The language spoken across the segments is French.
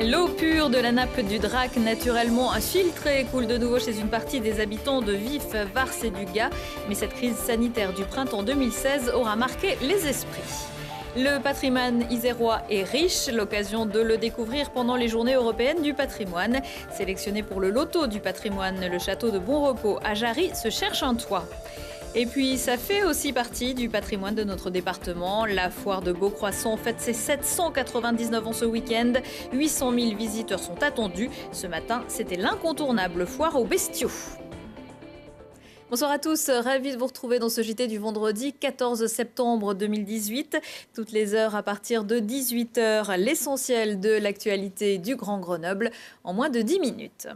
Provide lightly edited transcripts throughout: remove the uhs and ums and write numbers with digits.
L'eau pure de la nappe du Drac, naturellement filtrée, coule de nouveau chez une partie des habitants de Vif, Vars et du Gard. Mais cette crise sanitaire du printemps 2016 aura marqué les esprits. Le patrimoine isérois est riche, l'occasion de le découvrir pendant les journées européennes du patrimoine. Sélectionné pour le loto du patrimoine, le château de Bon Repos à Jarry se cherche un toit. Et puis, ça fait aussi partie du patrimoine de notre département. La foire de Beaucroissant fête ses 799 ans ce week-end. 800 000 visiteurs sont attendus. Ce matin, c'était l'incontournable foire aux bestiaux. Bonsoir à tous, ravi de vous retrouver dans ce JT du vendredi 14 septembre 2018. Toutes les heures à partir de 18h, l'essentiel de l'actualité du Grand Grenoble en moins de 10 minutes.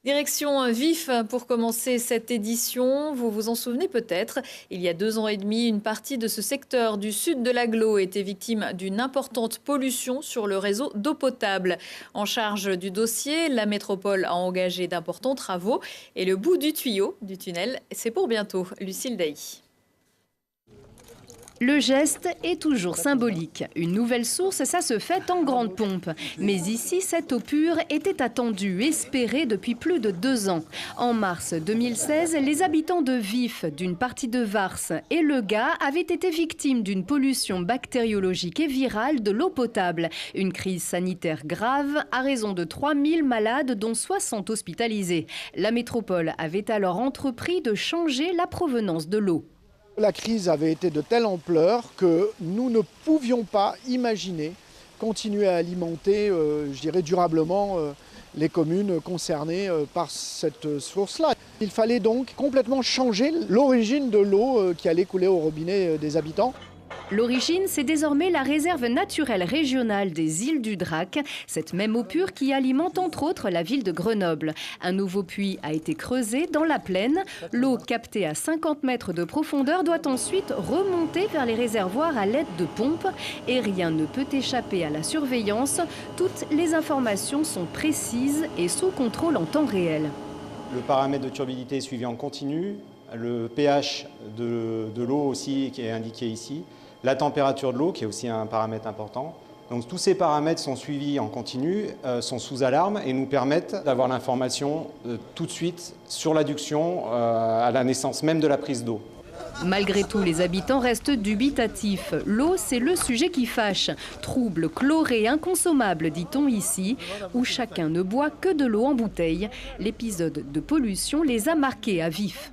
Direction Vif pour commencer cette édition. Vous vous en souvenez peut-être, il y a 2 ans et demi, une partie de ce secteur du sud de l'Agglo était victime d'une importante pollution sur le réseau d'eau potable. En charge du dossier, la métropole a engagé d'importants travaux et le bout du tuyau du tunnel, c'est pour bientôt. Lucille Dailly. Le geste est toujours symbolique. Une nouvelle source, ça se fait en grande pompe. Mais ici, cette eau pure était attendue, espérée depuis plus de 2 ans. En mars 2016, les habitants de Vif, d'une partie de Vars et le Gard avaient été victimes d'une pollution bactériologique et virale de l'eau potable. Une crise sanitaire grave à raison de 3000 malades, dont 60 hospitalisés. La métropole avait alors entrepris de changer la provenance de l'eau. La crise avait été de telle ampleur que nous ne pouvions pas imaginer continuer à alimenter, je dirais, durablement les communes concernées par cette source-là. Il fallait donc complètement changer l'origine de l'eau qui allait couler au robinet des habitants. L'origine, c'est désormais la réserve naturelle régionale des îles du Drac, cette même eau pure qui alimente entre autres la ville de Grenoble. Un nouveau puits a été creusé dans la plaine. L'eau captée à 50 mètres de profondeur doit ensuite remonter vers les réservoirs à l'aide de pompes. Et rien ne peut échapper à la surveillance. Toutes les informations sont précises et sous contrôle en temps réel. Le paramètre de turbidité est suivi en continu. Le pH de l'eau aussi qui est indiqué ici. La température de l'eau, qui est aussi un paramètre important. Donc tous ces paramètres sont suivis en continu, sont sous alarme et nous permettent d'avoir l'information tout de suite sur l'adduction à la naissance même de la prise d'eau. Malgré tout, les habitants restent dubitatifs. L'eau, c'est le sujet qui fâche. Trouble, chloré, inconsommable, dit-on ici, où chacun ne boit que de l'eau en bouteille. L'épisode de pollution les a marqués à vif.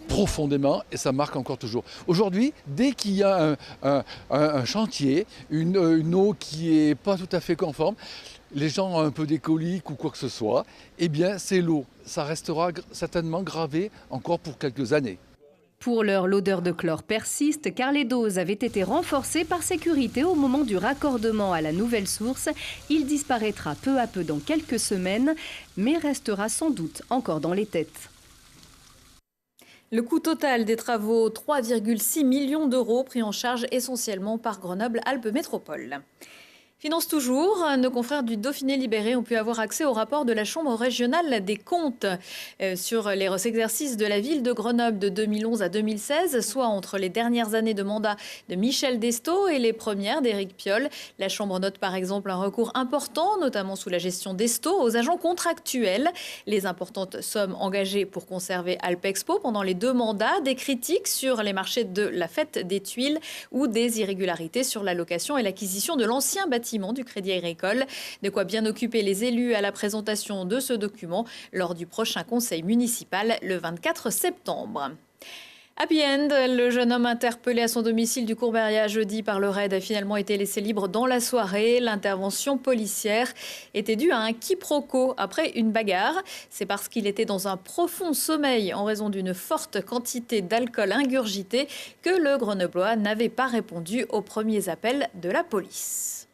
Profondément, et ça marque encore toujours. Aujourd'hui, dès qu'il y a un chantier, une eau qui n'est pas tout à fait conforme, les gens ont un peu des coliques ou quoi que ce soit, eh bien c'est l'eau. Ça restera certainement gravé encore pour quelques années. Pour l'heure, l'odeur de chlore persiste car les doses avaient été renforcées par sécurité au moment du raccordement à la nouvelle source. Il disparaîtra peu à peu dans quelques semaines, mais restera sans doute encore dans les têtes. Le coût total des travaux, 3,6 millions d'euros, pris en charge essentiellement par Grenoble-Alpes Métropole. Finance toujours, nos confrères du Dauphiné libéré ont pu avoir accès au rapport de la Chambre régionale des comptes sur les exercices de la ville de Grenoble de 2011 à 2016, soit entre les dernières années de mandat de Michel Destot et les premières d'Éric Piolle. La Chambre note par exemple un recours important, notamment sous la gestion Destot, aux agents contractuels. Les importantes sommes engagées pour conserver Alpexpo pendant les 2 mandats, des critiques sur les marchés de la Fête des Tuiles ou des irrégularités sur la location et l'acquisition de l'ancien bâtiment du Crédit Agricole. De quoi bien occuper les élus à la présentation de ce document lors du prochain conseil municipal le 24 septembre. Happy End, le jeune homme interpellé à son domicile du Courberia jeudi par le raid a finalement été laissé libre dans la soirée. L'intervention policière était due à un quiproquo après une bagarre. C'est parce qu'il était dans un profond sommeil en raison d'une forte quantité d'alcool ingurgité que le Grenoblois n'avait pas répondu aux premiers appels de la police.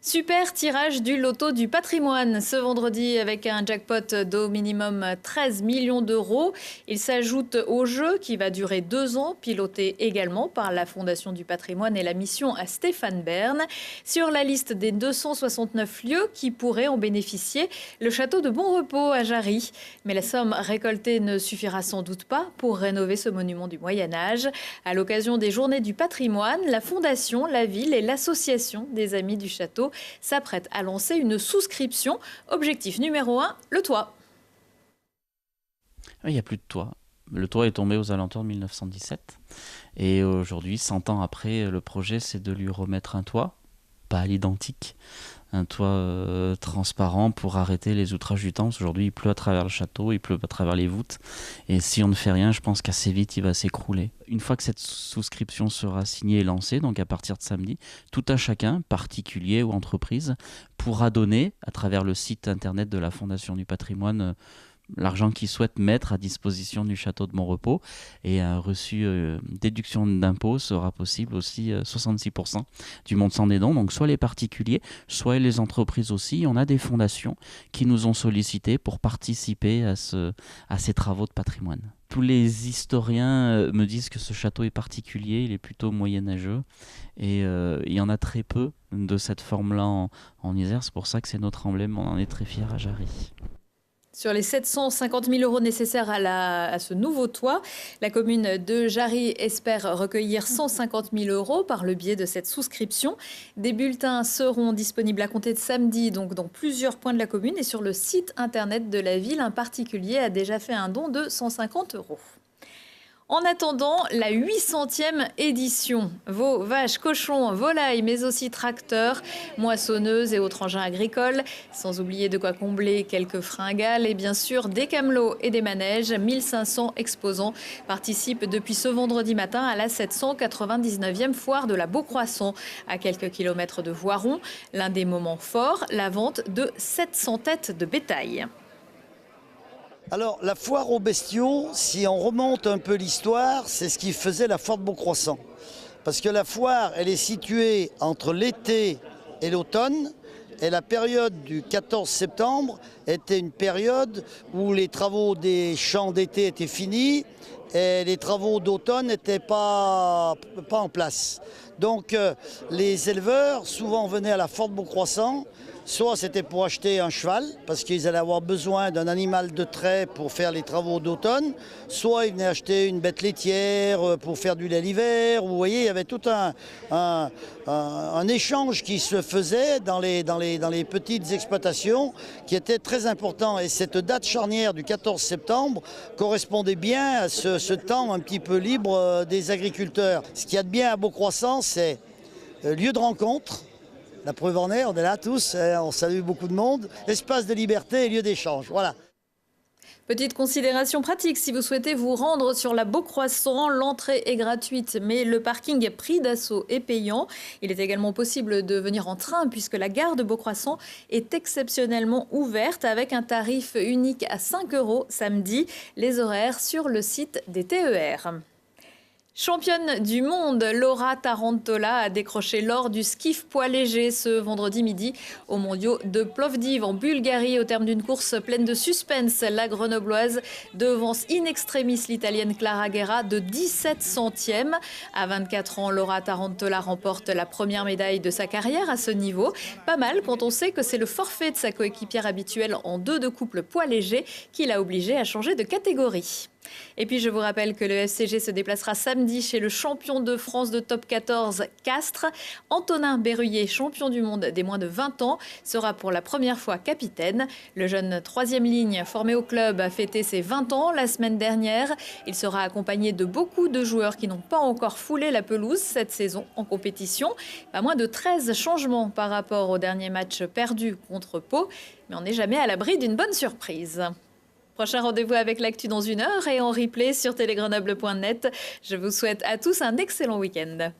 Super tirage du loto du patrimoine ce vendredi avec un jackpot d'au minimum 13 millions d'euros. Il s'ajoute au jeu qui va durer 2 ans, piloté également par la Fondation du patrimoine et la mission à Stéphane Bern. Sur la liste des 269 lieux qui pourraient en bénéficier, le château de Bon Repos à Jarry. Mais la somme récoltée ne suffira sans doute pas pour rénover ce monument du Moyen-Âge. À l'occasion des Journées du patrimoine, la Fondation, la ville et l'association des Amis du Château château s'apprête à lancer une souscription. Objectif numéro 1, le toit. Il n'y a plus de toit. Le toit est tombé aux alentours de 1917. Et aujourd'hui, 100 ans après, le projet, c'est de lui remettre un toit, pas à l'identique, un toit transparent pour arrêter les outrages du temps. Aujourd'hui, il pleut à travers le château, il pleut à travers les voûtes. Et si on ne fait rien, je pense qu'assez vite, il va s'écrouler. Une fois que cette souscription sera signée et lancée, donc à partir de samedi, tout un chacun, particulier ou entreprise, pourra donner, à travers le site internet de la Fondation du patrimoine, l'argent qu'ils souhaitent mettre à disposition du château de Montrepos, et un reçu déduction d'impôt sera possible aussi 66% du montant des dons. Donc soit les particuliers, soit les entreprises aussi. On a des fondations qui nous ont sollicité pour participer à ces travaux de patrimoine. Tous les historiens me disent que ce château est particulier, il est plutôt moyenâgeux, et il y en a très peu de cette forme-là en Isère. C'est pour ça que c'est notre emblème, on en est très fiers à Jarry. Sur les 750 000 € nécessaires à ce nouveau toit, la commune de Jarry espère recueillir 150 000 € par le biais de cette souscription. Des bulletins seront disponibles à compter de samedi, donc dans plusieurs points de la commune, et sur le site internet de la ville, un particulier a déjà fait un don de 150 €. En attendant la 800e édition, veaux, vaches, cochons, volailles, mais aussi tracteurs, moissonneuses et autres engins agricoles, sans oublier de quoi combler quelques fringales et bien sûr des camelots et des manèges. 1500 exposants participent depuis ce vendredi matin à la 799e foire de la Beaucroissant, à quelques kilomètres de Voiron. L'un des moments forts, la vente de 700 têtes de bétail. Alors, la foire aux bestiaux, si on remonte un peu l'histoire, c'est ce qui faisait la foire de Beaucroissant. Parce que la foire, elle est située entre l'été et l'automne. Et la période du 14 septembre était une période où les travaux des champs d'été étaient finis et les travaux d'automne n'étaient pas en place. Donc, les éleveurs, souvent, venaient à la foire de Beaucroissant. Soit c'était pour acheter un cheval, parce qu'ils allaient avoir besoin d'un animal de trait pour faire les travaux d'automne, soit ils venaient acheter une bête laitière pour faire du lait l'hiver. Vous voyez, il y avait tout un échange qui se faisait dans les petites exploitations qui était très important. Et cette date charnière du 14 septembre correspondait bien à ce temps un petit peu libre des agriculteurs. Ce qu'il y a de bien à Beaucroissant, c'est lieu de rencontre. La preuve en est, on est là tous, on salue beaucoup de monde. Espace de liberté et lieu d'échange, voilà. Petite considération pratique, si vous souhaitez vous rendre sur la Beaucroissant, l'entrée est gratuite, mais le parking pris d'assaut est payant. Il est également possible de venir en train puisque la gare de Beaucroissant est exceptionnellement ouverte avec un tarif unique à 5 € samedi. Les horaires sur le site des TER. Championne du monde, Laura Tarantola a décroché l'or du skiff poids léger ce vendredi midi aux mondiaux de Plovdiv en Bulgarie au terme d'une course pleine de suspense. La grenobloise devance in extremis l'italienne Clara Guerra de 17 centièmes. À 24 ans, Laura Tarantola remporte la première médaille de sa carrière à ce niveau. Pas mal quand on sait que c'est le forfait de sa coéquipière habituelle en 2 de couple poids léger qui l'a obligée à changer de catégorie. Et puis je vous rappelle que le FCG se déplacera samedi chez le champion de France de top 14 Castres. Antonin Berruyer, champion du monde des moins de 20 ans, sera pour la première fois capitaine. Le jeune 3e ligne formé au club a fêté ses 20 ans la semaine dernière. Il sera accompagné de beaucoup de joueurs qui n'ont pas encore foulé la pelouse cette saison en compétition. Pas moins de 13 changements par rapport au dernier match perdu contre Pau. Mais on n'est jamais à l'abri d'une bonne surprise. Prochain rendez-vous avec l'actu dans 1 heure et en replay sur télégrenoble.net. Je vous souhaite à tous un excellent week-end.